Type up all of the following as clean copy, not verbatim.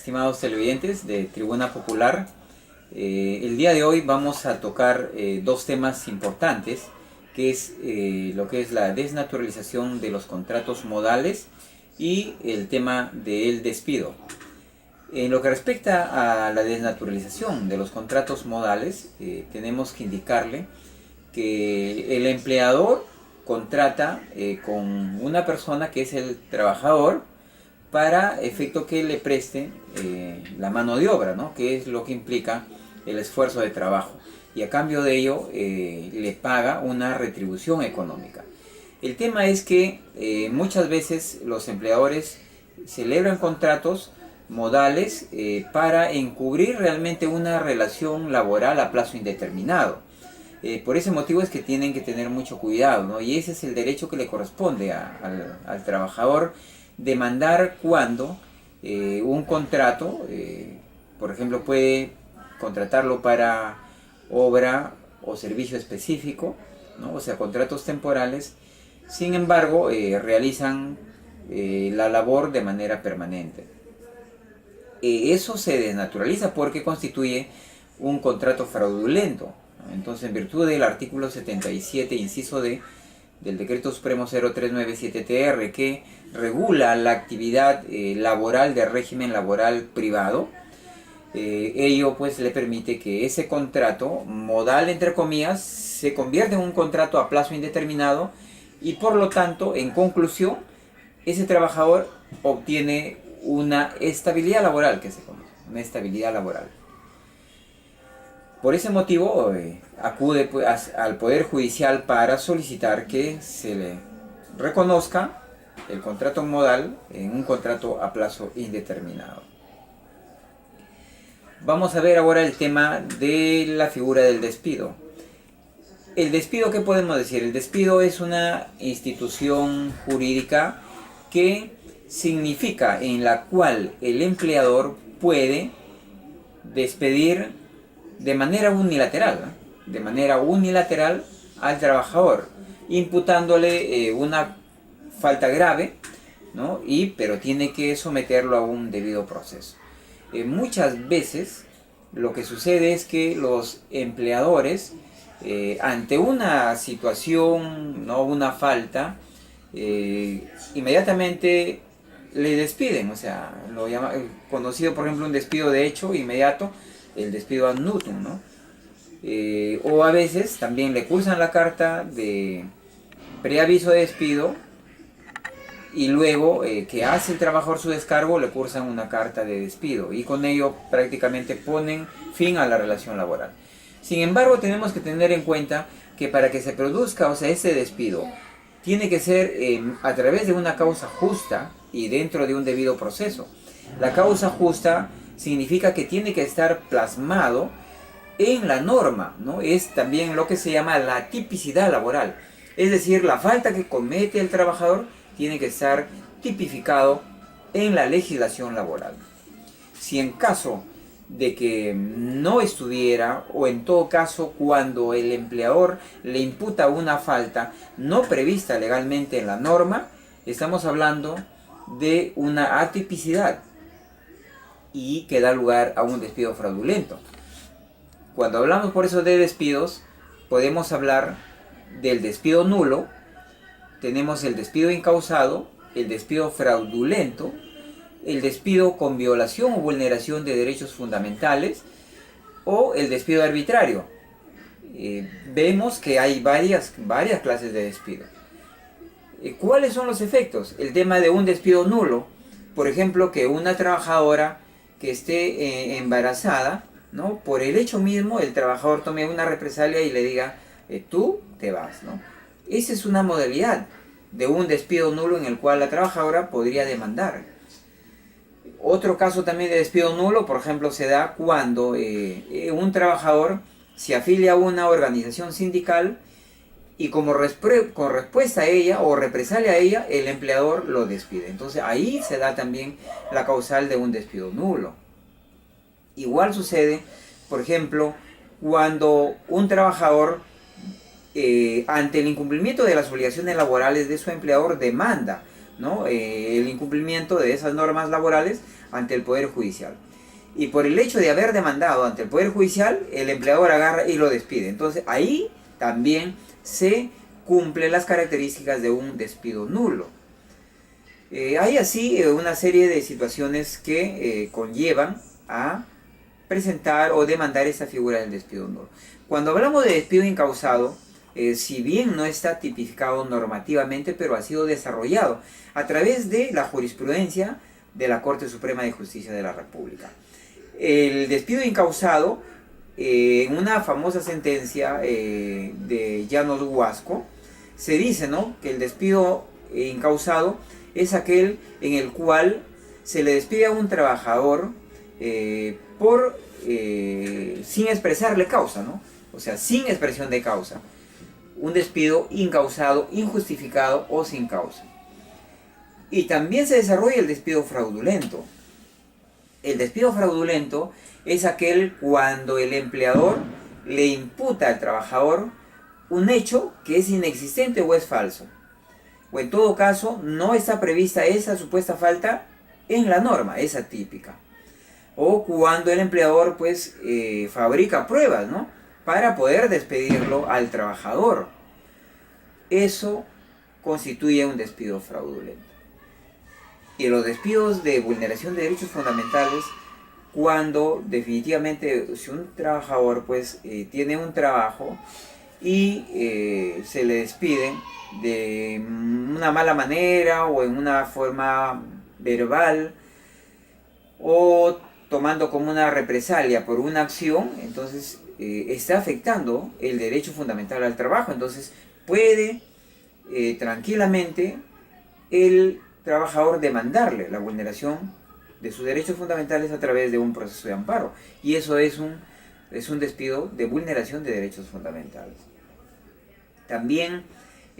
estimados televidentes de Tribuna Popular. El día de hoy vamos a tocar dos temas importantes, que es lo que es la desnaturalización de los contratos modales y el tema del despido. En lo que respecta a la desnaturalización de los contratos modales, tenemos que indicarle que el empleador contrata con una persona que es el trabajador para efecto que le preste la mano de obra, ¿no? Que es lo que implica el esfuerzo de trabajo, y a cambio de ello le paga una retribución económica. El tema es que muchas veces los empleadores celebran contratos modales para encubrir realmente una relación laboral a plazo indeterminado. Por ese motivo es que tienen que tener mucho cuidado, ¿no? Y ese es el derecho que le corresponde al trabajador, demandar cuando un contrato, por ejemplo, puede contratarlo para obra o servicio específico, ¿no? O sea, contratos temporales. Sin embargo, realizan la labor de manera permanente. Eso se desnaturaliza porque constituye un contrato fraudulento. Entonces, en virtud del artículo 77, inciso D, del Decreto Supremo 0397-TR, que regula la actividad laboral de régimen laboral privado, ello pues le permite que ese contrato modal, entre comillas, se convierta en un contrato a plazo indeterminado, y por lo tanto, en conclusión, ese trabajador obtiene una estabilidad laboral, que se conoce, una estabilidad laboral. Por ese motivo acude pues, al Poder Judicial para solicitar que se le reconozca el contrato modal en un contrato a plazo indeterminado. Vamos a ver ahora el tema de la figura del despido. El despido, ¿qué podemos decir? El despido es una institución jurídica que significa en la cual el empleador puede despedir de manera unilateral, ¿no? De manera unilateral al trabajador, imputándole una falta grave, ¿no? Pero tiene que someterlo a un debido proceso. Muchas veces lo que sucede es que los empleadores, ante una situación, ¿no? Una falta, inmediatamente le despiden, o sea, lo llama, conocido por ejemplo un despido de hecho inmediato, el despido ad nutum, ¿no? O a veces también le cursan la carta de preaviso de despido, y luego que hace el trabajador su descargo le cursan una carta de despido, y con ello prácticamente ponen fin a la relación laboral. Sin embargo, tenemos que tener en cuenta que para que se produzca, o sea, ese despido tiene que ser a través de una causa justa y dentro de un debido proceso. La causa justa significa que tiene que estar plasmado en la norma, ¿no? Es también lo que se llama la tipicidad laboral. Es decir, la falta que comete el trabajador tiene que estar tipificado en la legislación laboral. Si en caso de que no estuviera, o en todo caso cuando el empleador le imputa una falta no prevista legalmente en la norma, estamos hablando de una atipicidad y que da lugar a un despido fraudulento. Cuando hablamos por eso de despidos, podemos hablar del despido nulo, tenemos el despido incausado, el despido fraudulento, el despido con violación o vulneración de derechos fundamentales, o el despido arbitrario. Vemos que hay varias clases de despido. ¿Cuáles son los efectos? El tema de un despido nulo, por ejemplo, que una trabajadora que esté embarazada, ¿no? Por el hecho mismo, el trabajador tome una represalia y le diga, tú te vas, ¿no? Esa es una modalidad de un despido nulo en el cual la trabajadora podría demandar. Otro caso también de despido nulo, por ejemplo, se da cuando un trabajador se afilia a una organización sindical y como respuesta a ella o represalia a ella, el empleador lo despide. Entonces ahí se da también la causal de un despido nulo. Igual sucede, por ejemplo, cuando un trabajador ante el incumplimiento de las obligaciones laborales de su empleador demanda ¿no? El incumplimiento de esas normas laborales ante el Poder Judicial. Y por el hecho de haber demandado ante el Poder Judicial, el empleador agarra y lo despide. Entonces ahí también se cumplen las características de un despido nulo. Hay así una serie de situaciones que conllevan a presentar o demandar esta figura del despido nulo. Cuando hablamos de despido incausado, si bien no está tipificado normativamente, pero ha sido desarrollado a través de la jurisprudencia de la Corte Suprema de Justicia de la República. El despido incausado, en una famosa sentencia de Llanos Huasco, se dice, ¿no?, que el despido incausado es aquel en el cual se le despide a un trabajador sin expresarle causa, ¿no? O sea, sin expresión de causa. Un despido incausado, injustificado o sin causa. Y también se desarrolla el despido fraudulento. El despido fraudulento es aquel cuando el empleador le imputa al trabajador un hecho que es inexistente o es falso. O en todo caso, no está prevista esa supuesta falta en la norma, es atípica. O cuando el empleador pues fabrica pruebas, ¿no?, para poder despedirlo al trabajador. Eso constituye un despido fraudulento. Y los despidos de vulneración de derechos fundamentales, cuando definitivamente si un trabajador pues tiene un trabajo y se le despide de una mala manera o en una forma verbal o tomando como una represalia por una acción, entonces está afectando el derecho fundamental al trabajo. Entonces puede tranquilamente el trabajador demandarle la vulneración de sus derechos fundamentales a través de un proceso de amparo. Y eso es un despido de vulneración de derechos fundamentales. También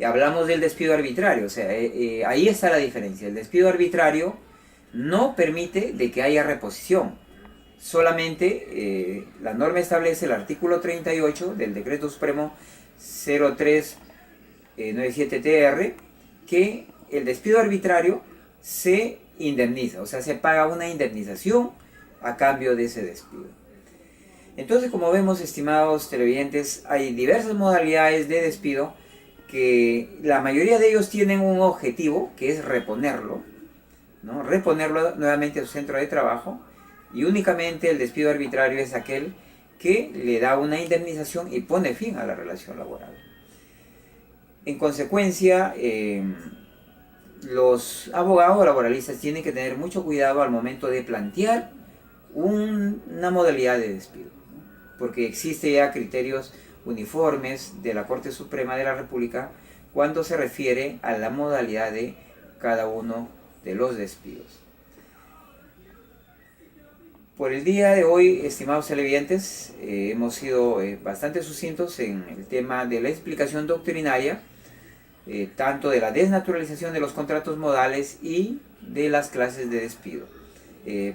hablamos del despido arbitrario, o sea, ahí está la diferencia. El despido arbitrario no permite de que haya reposición. Solamente la norma establece, el artículo 38 del Decreto Supremo 0397-TR, que el despido arbitrario se indemniza, o sea, se paga una indemnización a cambio de ese despido. Entonces, como vemos, estimados televidentes, hay diversas modalidades de despido que la mayoría de ellos tienen un objetivo, que es reponerlo, ¿no?, reponerlo nuevamente a su centro de trabajo, y únicamente el despido arbitrario es aquel que le da una indemnización y pone fin a la relación laboral. En consecuencia, los abogados laboralistas tienen que tener mucho cuidado al momento de plantear una modalidad de despido, ¿no?, porque existe ya criterios uniformes de la Corte Suprema de la República cuando se refiere a la modalidad de cada uno de los despidos. Por el día de hoy, estimados televidentes, hemos sido bastante sucintos en el tema de la explicación doctrinaria, tanto de la desnaturalización de los contratos modales y de las clases de despido.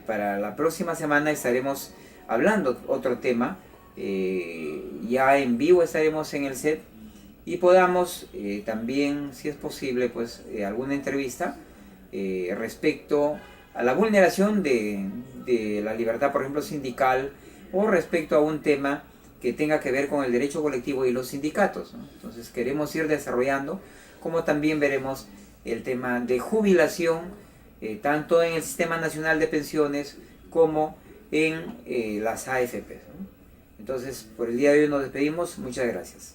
Para la próxima semana estaremos hablando otro tema, ya en vivo estaremos en el set y podamos también, si es posible, pues alguna entrevista respecto a la vulneración de la libertad, por ejemplo, sindical, o respecto a un tema que tenga que ver con el derecho colectivo y los sindicatos, ¿no? Entonces queremos ir desarrollando, como también veremos el tema de jubilación, tanto en el Sistema Nacional de Pensiones como en las AFP, ¿no? Entonces, por el día de hoy nos despedimos. Muchas gracias.